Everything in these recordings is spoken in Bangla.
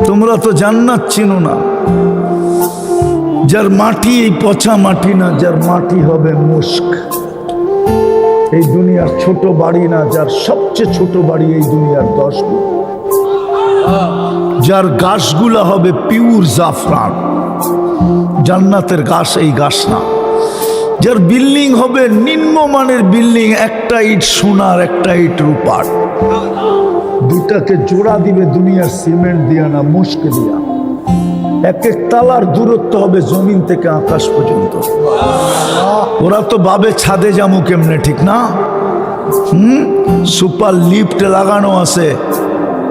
তোমরা তো জান্নাত চিনো না। যার মাটি এই পচা মাটি না, যার মাটি হবে মুস্ক। এই দুনিয়ার ছোট বাড়ি না, যার সবচেয়ে ছোট বাড়ি এই দুনিয়ার 10 গুণ। যার গাছগুলা হবে পিওর জাফরান, জান্নাতের গাছ এই গাছ না। যার বিল্ডিং হবে নিম্নমানের বিল্ডিং, একটা ইট সোনার একটা ইট রূপার, দুটাকে জোড়া দিবে দুনিয়ার সিমেন্ট দিয়া না, মুস্ক দিয়া। এক এক তালার দূরত্ব হবে জমিন থেকে আকাশ পর্যন্ত। ওরা তো ভাবে ছাদে যাবো কেমনে, ঠিক না? সুপার লিফট লাগানো আছে,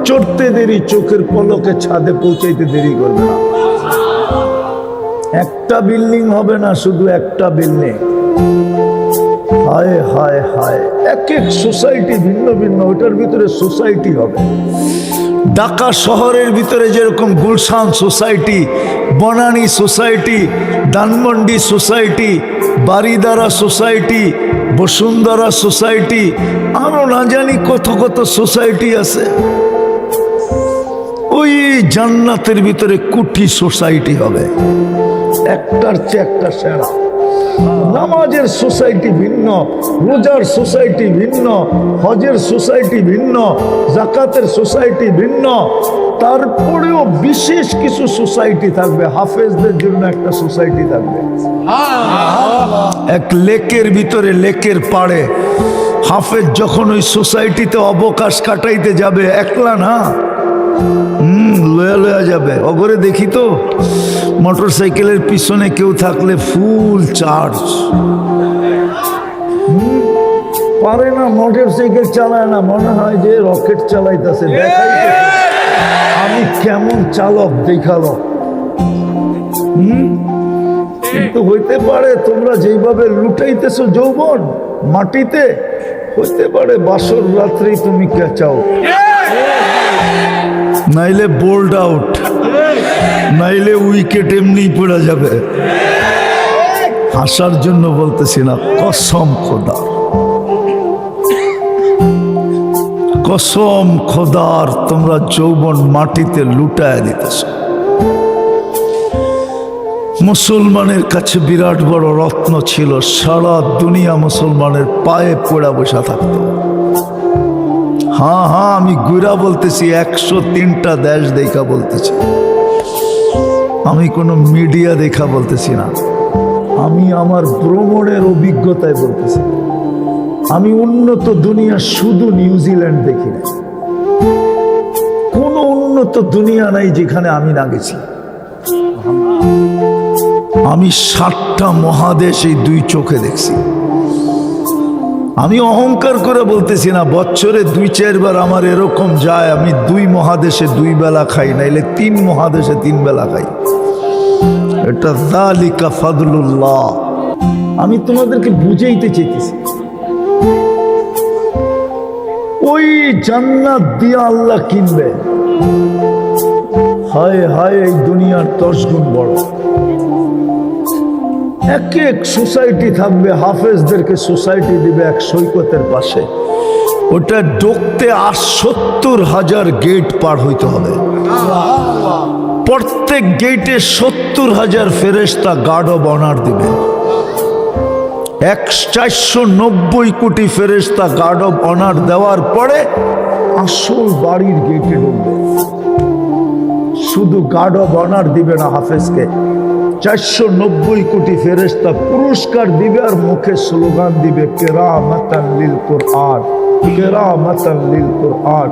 চড়তে দেরি, চোখের পলকে ছাদে পৌঁছাইতে দেরি করবে না। একটা বিল্ডিং হবে না, শুধু একটা বিল্ডিং। হায় হায় হায়, এক এক সোসাইটি ভিন্ন ভিন্ন, ওটার ভিতরে সোসাইটি হবে। ঢাকা শহরের ভিতরে যেরকম Gulshan society, Banani society, Dhanmondi society, Baridhara society, Bashundhara society, আরো না জানি কত কত সোসাইটি আছে। ওই জান্নাতের ভিতরে কোটি সোসাইটি হবে, একটার চেয়ে একটা সেরা। নামাজের সোসাইটি ভিন্ন, রোজার সোসাইটি ভিন্ন, হজের সোসাইটি ভিন্ন, জাকাতের সোসাইটি ভিন্ন। তারপরেও বিশেষ কিছু সোসাইটি থাকবে। হাফেজদের জন্য একটা সোসাইটি থাকবে। এক লেকের ভিতরে, লেকের পাড়ে হাফেজ যখন ওই সোসাইটিতে অবকাশ কাটাইতে যাবে, একলা না, লয়া লয়া যাবে। অগরে দেখি তো মোটর সাইকেলের পিছনে কেউ থাকলে ফুল চার্জ। পারে না, মোটর সাইকেল চালায় না, মনে হয় যে রকেট চালাইতেছে। দেখাইতে আমি কেমন চালক দেখালো। কিন্তু হইতে পারে তোমরা যেইভাবে লুটাইতেছো যৌবন মাটিতে, হইতে পারে বাসর রাত্রেই তুমি কেচাও, নাইলে বোল্ড আউট, নাইলে উইকেট এমনি পড়ে যাবে। হাসার জন্য বলতেছি না, কসম খোদা, কসম খোদার, তোমরা যৌবন মাটিতে লুটায় দিতেছ। মুসলমানের কাছে বিরাট বড় রত্ন ছিল, সারা দুনিয়া মুসলমানের পায়ে পড়া বসা থাকতো। হ্যাঁ হ্যাঁ, আমি গুড়া বলতেছি, 103টা দেশ দেখা বলতেছি, আমি কোনো মিডিয়া দেখা বলতেছি না। আমি আমার ভ্রমণের অভিজ্ঞতায় বলতেছি। আমি উন্নত দুনিয়া শুধু নিউজিল্যান্ড দেখি না, কোনো উন্নত দুনিয়া নাই যেখানে আমি না গেছি। আমি 7টা মহাদেশ এই 2 চোখে দেখছি। আমি অহংকার করে বলতেছি না, বছরে 2-4 বার আমার এরকম যায়, আমি 2 মহাদেশে 2 বেলা খাই, নাইলে 3 মহাদেশে 3 বেলা খাই। এটা যালিকা ফাদলুল্লাহ। আমি তোমাদেরকে বুঝাইতে চাইতেছি, ওই জান্নাত দিয়ে আল্লাহ কিনবে। হায় হায়, এই দুনিয়ার 10 গুণ বড়। এক এক সোসাইটি থাকবে, হাফেজদেরকে সোসাইটি দিবে এক সৈকতের পাশে। ওটা ঢুকতে 70,000 গেট পার হইতে হবে। প্রত্যেক গেটে 70,000 ফেরেশতা গার্ড অব অনার দিবে। 490 কোটি ফেরেশতা গার্ড অব অনার দেওয়ার পরে আসল বাড়ির গেটে ঢুকবে। শুধু গার্ড অব অনার দিবে না হাফেজকে, 490 কোটি ফেরেশতা পুরস্কার দিবে আর মুখে স্লোগান দিবে, কেরামাতান লিল কুরআন, কেরামাতান লিল কুরআন।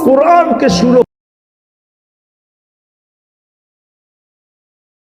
কোরআনকে